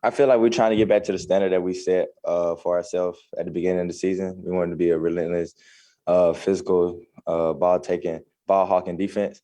I feel like we're trying to get back to the standard that we set for ourselves at the beginning of the season. We wanted to be a relentless, physical, ball hawking defense,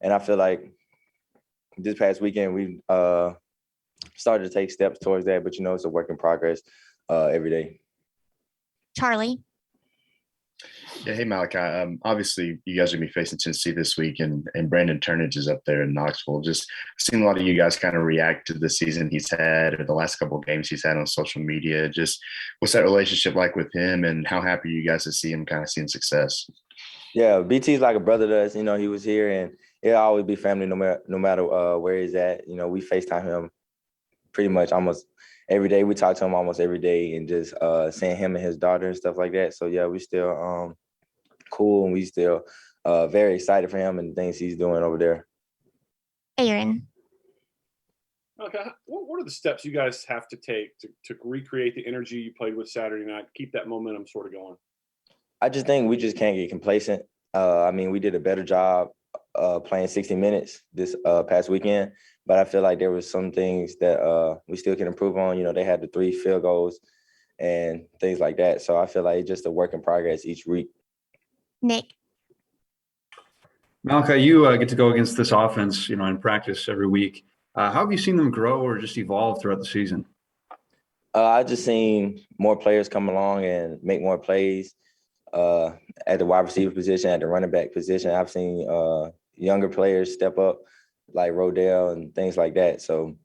and I feel like this past weekend we started to take steps towards that. But it's a work in progress every day. Charlie. Yeah, hey Malachi. Obviously, you guys are gonna be facing Tennessee this week, and Brandon Turnage is up there in Knoxville. Just seen a lot of you guys kind of react to the season he's had, or the last couple of games he's had on social media. Just what's that relationship like with him, and how happy are you guys to see him kind of seeing success? Yeah, BT's like a brother to us. He was here, and it'll always be family no matter where he's at. We FaceTime him pretty much almost every day. We talk to him almost every day, and just seeing him and his daughter and stuff like that. So yeah, we still cool, and we still very excited for him and the things he's doing over there. Aaron. Okay, what are the steps you guys have to take to recreate the energy you played with Saturday night, keep that momentum sort of going? I just think we just can't get complacent. We did a better job playing 60 minutes this past weekend, but I feel like there was some things that we still can improve on. They had the 3 field goals and things like that. So I feel like it's just a work in progress each week. Nick. Malachi, you get to go against this offense, in practice every week. How have you seen them grow or just evolve throughout the season? I just seen more players come along and make more plays at the wide receiver position, at the running back position. I've seen younger players step up like Rodell and things like that. So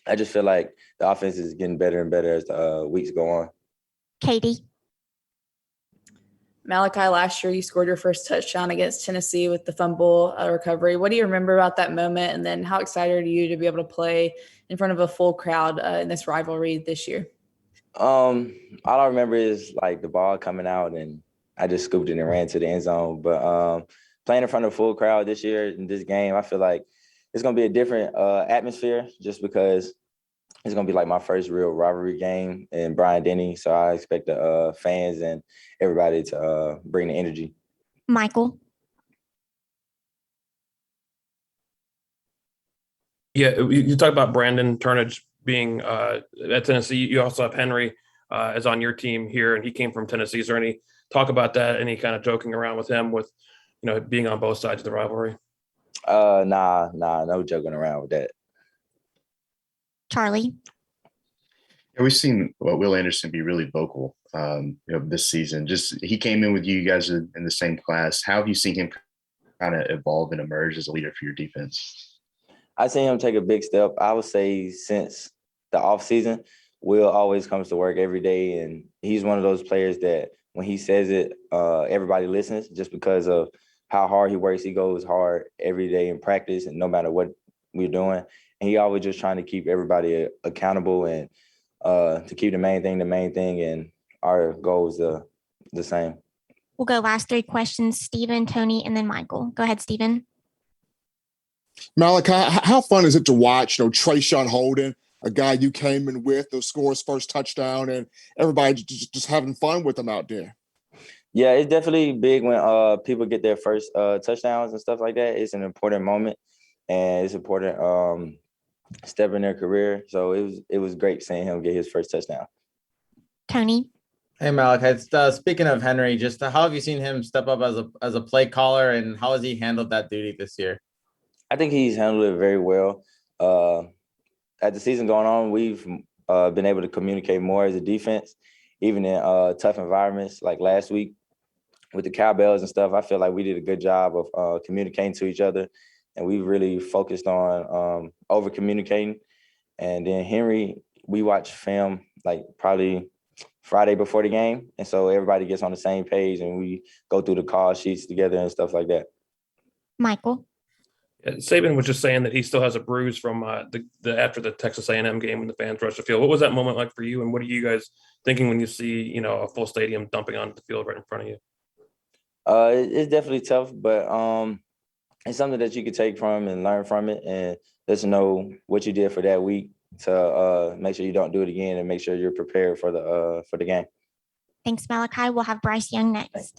I just feel like the offense is getting better and better as the weeks go on. Katie. Malachi, last year you scored your first touchdown against Tennessee with the fumble recovery. What do you remember about that moment? And then how excited are you to be able to play in front of a full crowd in this rivalry this year? All I remember is like the ball coming out and I just scooped it and ran to the end zone. But playing in front of a full crowd this year in this game, I feel like it's going to be a different atmosphere just because it's going to be like my first real rivalry game in Bryant-Denny. So I expect the fans and everybody to bring the energy. Michael. Yeah, you talk about Brandon Turnage being at Tennessee. You also have Henry as on your team here, and he came from Tennessee. Is there any talk about that? Any kind of joking around with him with, being on both sides of the rivalry? Nah, no joking around with that. Charlie. Yeah, we've seen Will Anderson be really vocal, this season. Just he came in with you guys in the same class. How have you seen him kind of evolve and emerge as a leader for your defense? I seen him take a big step. I would say since the offseason, Will always comes to work every day, and he's one of those players that when he says it, everybody listens just because of how hard he works. He goes hard every day in practice, and no matter what we're doing. And he always just trying to keep everybody accountable and to keep the main thing, and our goal is the same. We'll go last 3 questions, Stephen, Tony, and then Michael. Go ahead, Stephen. Malachi, how fun is it to watch, Trayshawn Holden, a guy you came in with, who scores first touchdown, and everybody just having fun with him out there? Yeah, it's definitely big when people get their first touchdowns and stuff like that. It's an important moment, and it's important step in their career. So it was great seeing him get his first touchdown. Tony. Hey Malachi, speaking of Henry, just how have you seen him step up as a play caller, and how has he handled that duty this year? I think he's handled it very well. As the season going on, we've been able to communicate more as a defense, even in tough environments like last week with the cowbells and stuff. I feel like we did a good job of communicating to each other, and we really focused on over communicating. And then Henry, we watch film like probably Friday before the game, and so everybody gets on the same page and we go through the call sheets together and stuff like that. Michael. Saban was just saying that he still has a bruise from the after the Texas A&M game when the fans rushed the field. What was that moment like for you, and what are you guys thinking when you see a full stadium dumping onto the field right in front of you? It's definitely tough, but it's something that you can take from and learn from it, and just know what you did for that week to make sure you don't do it again, and make sure you're prepared for the game. Thanks, Malachi. We'll have Bryce Young next. Thanks.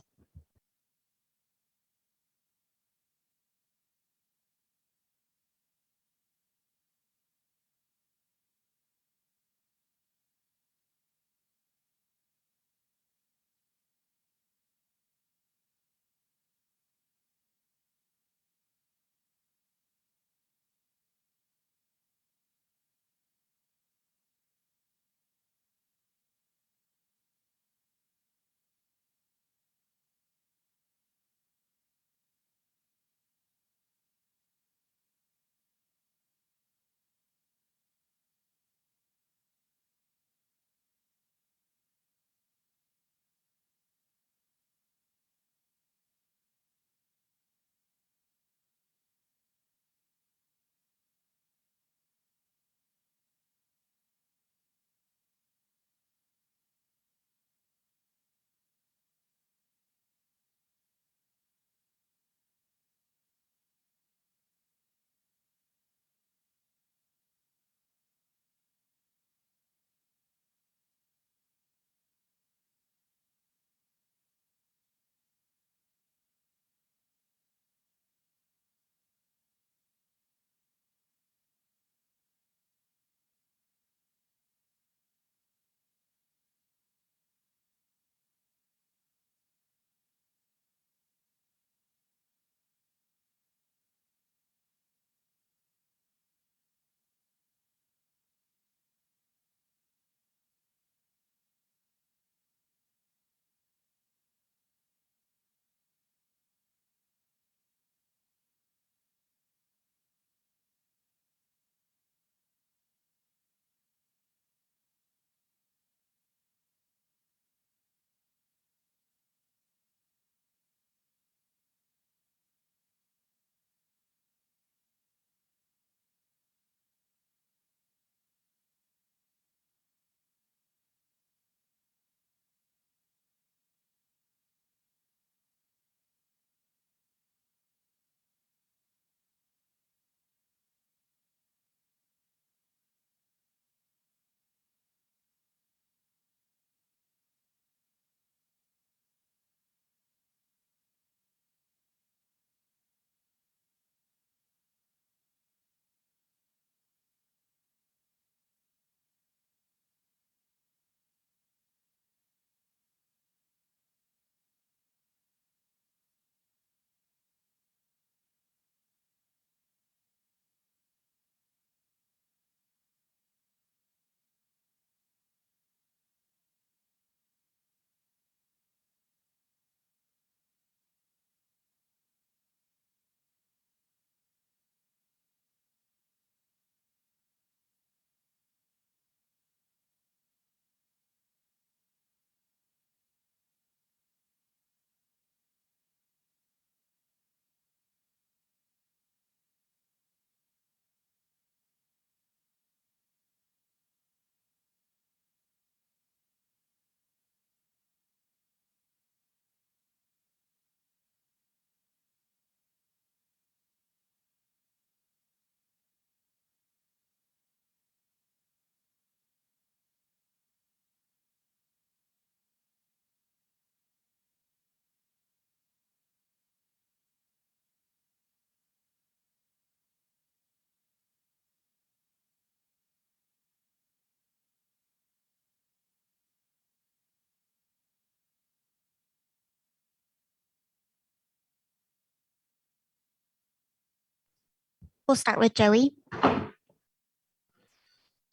We'll start with Joey.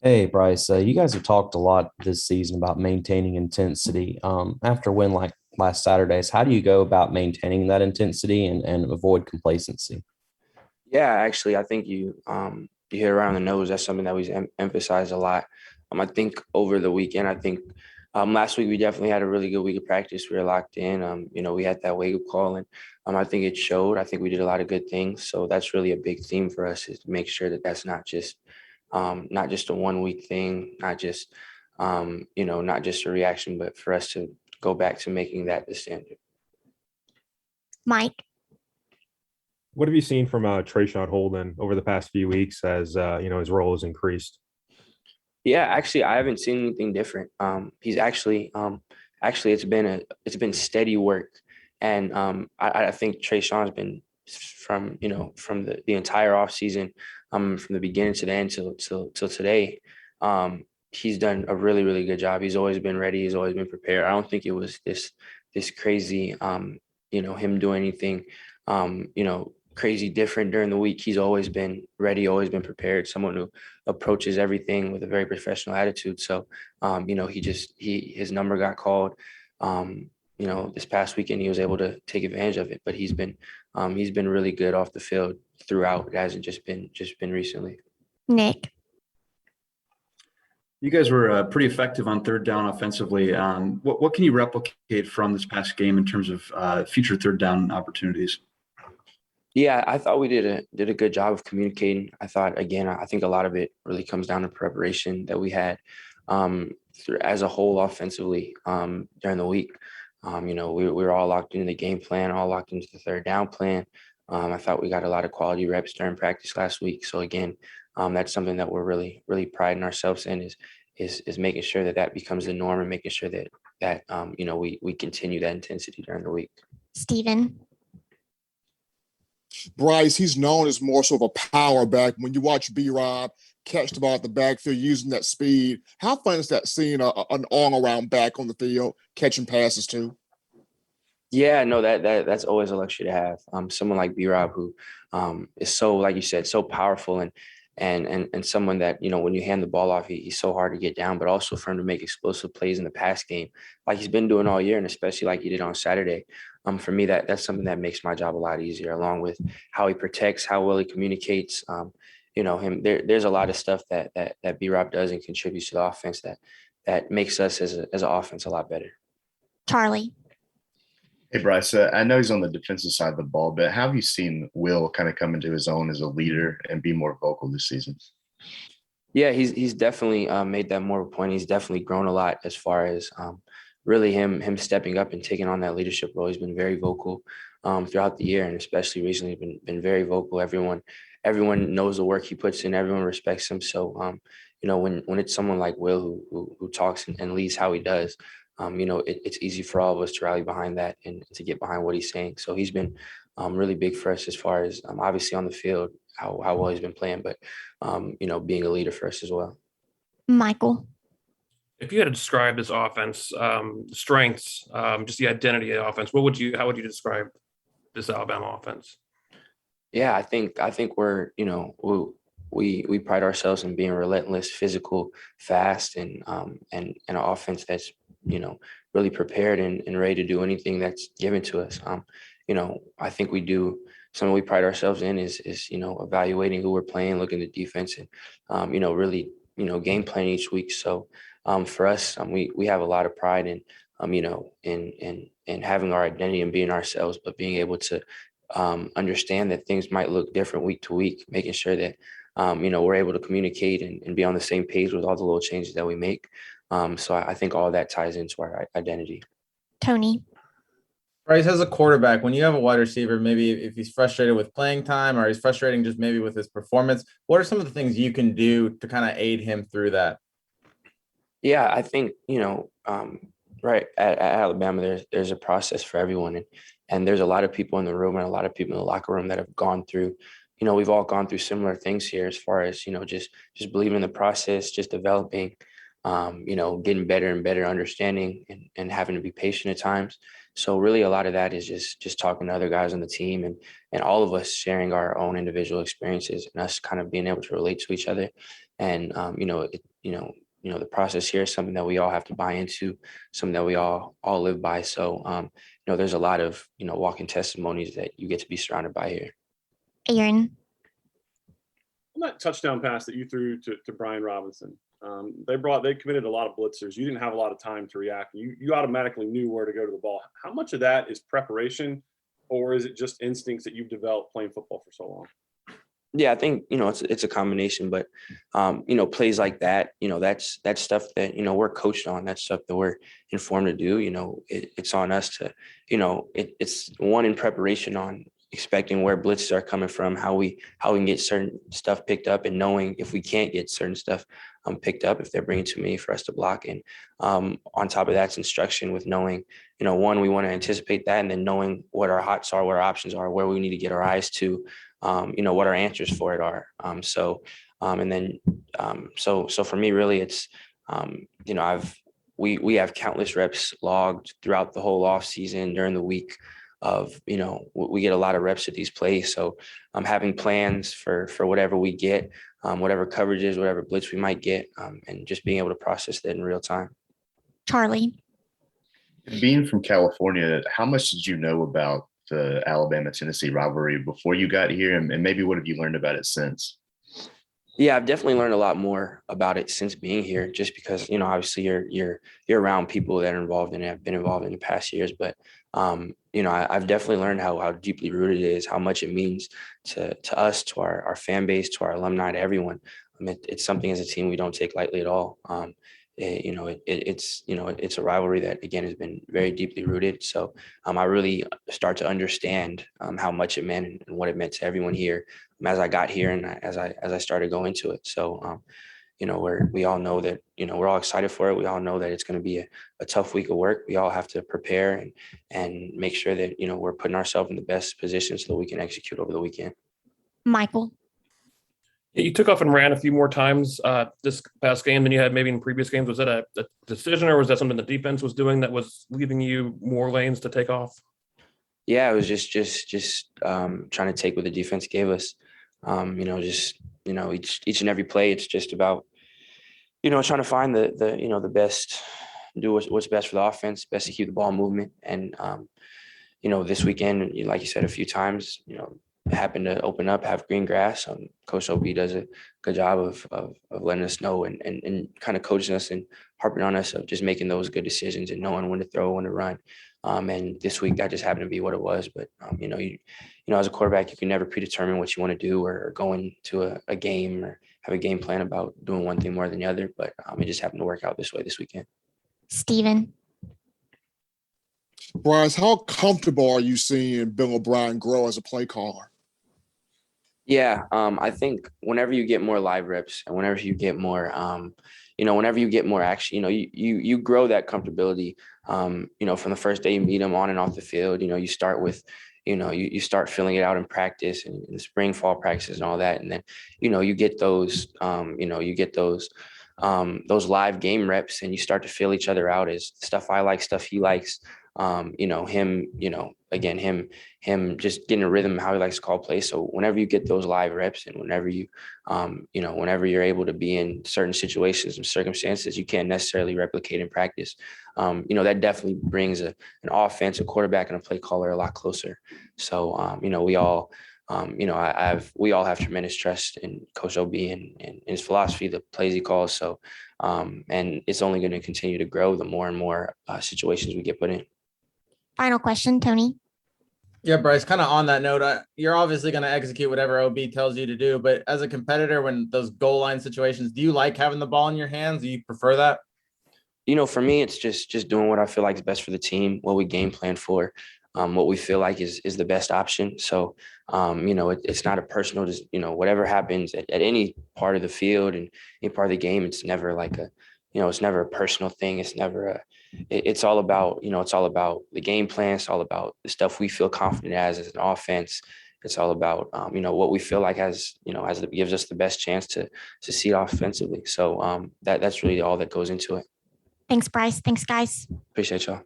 Hey, Bryce, you guys have talked a lot this season about maintaining intensity. After a win like last Saturday's, how do you go about maintaining that intensity and avoid complacency? Yeah, actually, I think you hit around the nose. That's something that we emphasize a lot. I think over the weekend, I think last week we definitely had a really good week of practice. We were locked in. We had that wake up call, and I think it showed. I think we did a lot of good things. So that's really a big theme for us, is to make sure that that's not just a 1 week thing, not just not just a reaction, but for us to go back to making that the standard. Mike. What have you seen from Trayshawn Holden over the past few weeks as his role has increased? Yeah, actually, I haven't seen anything different. He's actually it's been steady work, and I think Trayshawn's been from the entire off season, from the beginning to the end till today. He's done a really, really good job. He's always been ready. He's always been prepared. I don't think it was this crazy, him doing anything, crazy different during the week. He's always been ready, always been prepared, someone who approaches everything with a very professional attitude. So, his number got called, this past weekend. He was able to take advantage of it, but he's been really good off the field throughout. It hasn't just been recently. Nick. You guys were pretty effective on third down offensively. What can you replicate from this past game in terms of future third down opportunities? Yeah, I thought we did a good job of communicating. I think a lot of it really comes down to preparation that we had as a whole offensively during the week. We were all locked into the game plan, all locked into the third down plan. I thought we got a lot of quality reps during practice last week. So again, that's something that we're really, really priding ourselves in, is making sure that becomes the norm, and making sure that we continue that intensity during the week. Steven. Bryce, he's known as more so of a power back. When you watch B-Rob catch the ball at the backfield using that speed, how fun is that seeing an all-around back on the field catching passes too? Yeah, no, that's always a luxury to have. Someone like B-Rob, who is so, like you said, so powerful, and someone that, when you hand the ball off, he's so hard to get down, but also for him to make explosive plays in the pass game, like he's been doing all year, and especially like he did on Saturday. For me, that's something that makes my job a lot easier, along with how he protects, how well he communicates. There's a lot of stuff that B-Rob does and contributes to the offense that makes us as an offense a lot better. Charlie. Hey, Bryce, I know he's on the defensive side of the ball, but how have you seen Will kind of come into his own as a leader and be more vocal this season? Yeah, he's definitely made that more of a point. He's definitely grown a lot as far as really him stepping up and taking on that leadership role. He's been very vocal throughout the year, and especially recently been very vocal. Everyone knows the work he puts in. Everyone respects him. So when it's someone like Will who talks and leads how he does, it's easy for all of us to rally behind that and to get behind what he's saying. So he's been really big for us as far as obviously on the field, how well he's been playing, but being a leader for us as well. Michael. If you had to describe this offense, strengths, just the identity of the offense, how would you describe this Alabama offense? Yeah, I think we're, we pride ourselves in being relentless, physical, fast, and an offense that's, really prepared and ready to do anything that's given to us. I think something we pride ourselves in is evaluating who we're playing, looking at the defense, and really game planning each week. So for us, we have a lot of pride in in having our identity and being ourselves, but being able to understand that things might look different week to week, making sure that we're able to communicate and be on the same page with all the little changes that we make. So I think all that ties into our identity. Tony. Bryce, as a quarterback, when you have a wide receiver, maybe if he's frustrated with playing time or he's frustrating just maybe with his performance, what are some of the things you can do to kind of aid him through that? Yeah, I think, right at Alabama, there's a process for everyone. And there's a lot of people in the room and a lot of people in the locker room that have gone through, we've all gone through similar things here as far as, just believing in the process, just developing, getting better and better understanding and having to be patient at times. So really a lot of that is just talking to other guys on the team and all of us sharing our own individual experiences and us kind of being able to relate to each other. And, the process here is something that we all have to buy into, something that we all live by. So, there's a lot of, walking testimonies that you get to be surrounded by here. Aaron. On that touchdown pass that you threw to Brian Robinson, they committed a lot of blitzers. You didn't have a lot of time to react. You automatically knew where to go to the ball. How much of that is preparation, or is it just instincts that you've developed playing football for so long? Yeah, I think, it's a combination, but, plays like that, that's stuff that, we're coached on. That's stuff that we're informed to do. It's on us to, it's one in preparation on expecting where blitzes are coming from, how we can get certain stuff picked up, and knowing if we can't get certain stuff picked up, if they're bringing too many for us to block. And on top of that's instruction with knowing, one, we want to anticipate that, and then knowing what our hots are, what our options are, where we need to get our eyes to, what our answers for it are. So for me, really, it's, we have countless reps logged throughout the whole off season during the week of, we get a lot of reps at these plays. So I'm having plans for whatever we get, whatever coverages, whatever blitz we might get, and just being able to process that in real time. Charlie. Being from California, how much did you know about the Alabama-Tennessee rivalry before you got here, and maybe what have you learned about it since? Yeah, I've definitely learned a lot more about it since being here, just because, obviously you're around people that are involved and have been involved in the past years. But, I've definitely learned how deeply rooted it is, how much it means to us, to our fan base, to our alumni, to everyone. It's something as a team we don't take lightly at all. It's a rivalry that, again, has been very deeply rooted. So I really start to understand how much it meant and what it meant to everyone here as I got here and as I started going into it. So, we all know that, we're all excited for it. We all know that it's going to be a tough week of work. We all have to prepare and make sure that, we're putting ourselves in the best position so that we can execute over the weekend. Michael. You took off and ran a few more times this past game than you had maybe in previous games. Was that a decision, or was that something the defense was doing that was leaving you more lanes to take off? Yeah, it was just trying to take what the defense gave us. Each and every play, it's just about, trying to find the best, do what's best for the offense, best to keep the ball movement. And, this weekend, like you said a few times, happened to open up, have green grass. Coach OB does a good job of letting us know and kind of coaching us and harping on us of just making those good decisions and knowing when to throw, when to run. And this week that just happened to be what it was. But, as a quarterback, you can never predetermine what you want to do or go into a game or have a game plan about doing one thing more than the other. But it just happened to work out this way this weekend. Steven. Bryce, how comfortable are you seeing Bill O'Brien grow as a play caller? Yeah, I think whenever you get more live reps and whenever you get more, whenever you get more action, you grow that comfortability, from the first day you meet them on and off the field. You start with, you start filling it out in practice and in the spring, fall practices and all that. And then, you get those, those live game reps and you start to fill each other out as stuff I like, stuff he likes. Him just getting a rhythm, how he likes to call plays. So whenever you get those live reps and whenever you, whenever you're able to be in certain situations and circumstances you can't necessarily replicate in practice, that definitely brings an offense, a quarterback, and a play caller a lot closer. So, we all, we all have tremendous trust in Coach OB and his philosophy, the plays he calls. So, and it's only going to continue to grow the more and more situations we get put in. Final question, Tony. Yeah, Bryce, kind of on that note, you're obviously going to execute whatever OB tells you to do, but as a competitor, when those goal line situations, do you like having the ball in your hands? Do you prefer that? For me, it's just doing what I feel like is best for the team, what we game plan for, what we feel like is the best option. So, it's not a personal, just, whatever happens at any part of the field and any part of the game, it's never like it's never a personal thing. It's never it's all about, it's all about the game plan. It's all about the stuff we feel confident as an offense. It's all about, what we feel like gives us the best chance to succeed offensively. So that's really all that goes into it. Thanks, Bryce. Thanks, guys. Appreciate y'all.